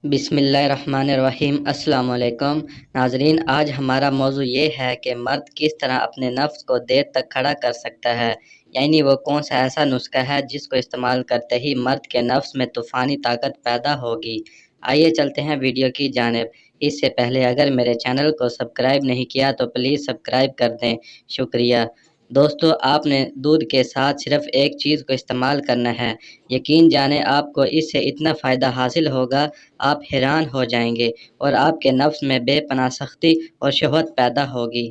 بسم اللہ الرحمن الرحیم۔ السلام علیکم ناظرین، آج ہمارا موضوع یہ ہے کہ مرد کس طرح اپنے نفس کو دیر تک کھڑا کر سکتا ہے، یعنی وہ کون سا ایسا نسخہ ہے جس کو استعمال کرتے ہی مرد کے نفس میں طوفانی طاقت پیدا ہوگی۔ آئیے چلتے ہیں ویڈیو کی جانب۔ اس سے پہلے اگر میرے چینل کو سبسکرائب نہیں کیا تو پلیز سبسکرائب کر دیں، شکریہ۔ دوستو، آپ نے دودھ کے ساتھ صرف ایک چیز کو استعمال کرنا ہے، یقین جانیں آپ کو اس سے اتنا فائدہ حاصل ہوگا، آپ حیران ہو جائیں گے اور آپ کے نفس میں بے پناہ سختی اور شہوت پیدا ہوگی،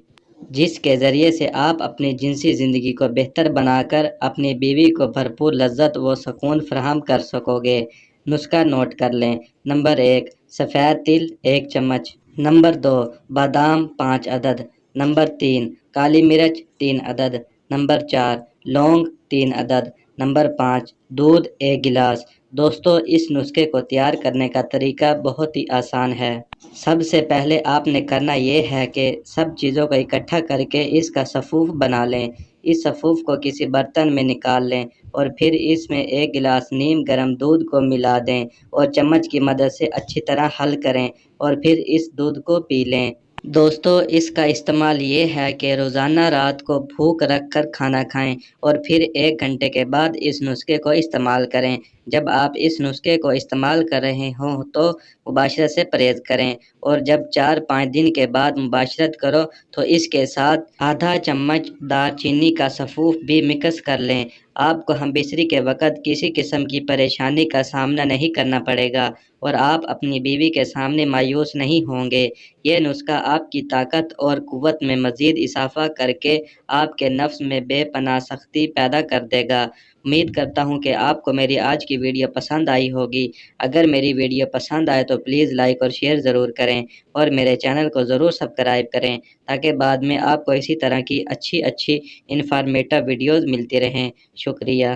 جس کے ذریعے سے آپ اپنی جنسی زندگی کو بہتر بنا کر اپنی بیوی کو بھرپور لذت و سکون فراہم کر سکو گے۔ نسخہ نوٹ کر لیں۔ نمبر 1، سفید تل 1 چمچ۔ نمبر 2، بادام 5 عدد۔ نمبر 3، کالی مرچ 3 عدد۔ نمبر 4، لونگ 3 عدد۔ نمبر 5، دودھ 1 گلاس۔ دوستو، اس نسخے کو تیار کرنے کا طریقہ بہت ہی آسان ہے۔ سب سے پہلے آپ نے کرنا یہ ہے کہ سب چیزوں کو اکٹھا کر کے اس کا سفوف بنا لیں۔ اس سفوف کو کسی برتن میں نکال لیں اور پھر اس میں 1 گلاس نیم گرم دودھ کو ملا دیں اور چمچ کی مدد سے اچھی طرح حل کریں اور پھر اس دودھ کو پی لیں۔ دوستو، اس کا استعمال یہ ہے کہ روزانہ رات کو بھوک رکھ کر کھانا کھائیں اور پھر 1 گھنٹے کے بعد اس نسخے کو استعمال کریں۔ جب آپ اس نسخے کو استعمال کر رہے ہوں تو مباشرت سے پرہیز کریں، اور جب 4-5 دن کے بعد مباشرت کرو تو اس کے ساتھ آدھا چمچ دار چینی کا سفوف بھی مکس کر لیں۔ آپ کو ہم بستری کے وقت کسی قسم کی پریشانی کا سامنا نہیں کرنا پڑے گا اور آپ اپنی بیوی کے سامنے مایوس نہیں ہوں گے۔ یہ نسخہ آپ کی طاقت اور قوت میں مزید اضافہ کر کے آپ کے نفس میں بے پناہ سختی پیدا کر دے گا۔ امید کرتا ہوں کہ آپ کو میری آج کی ویڈیو پسند آئی ہوگی۔ اگر میری ویڈیو پسند آئے تو پلیز لائک اور شیئر ضرور کریں اور میرے چینل کو ضرور سبسکرائب کریں تاکہ بعد میں آپ کو اسی طرح کی اچھی انفارمیٹیو ویڈیوز ملتی رہیں۔ شکریہ۔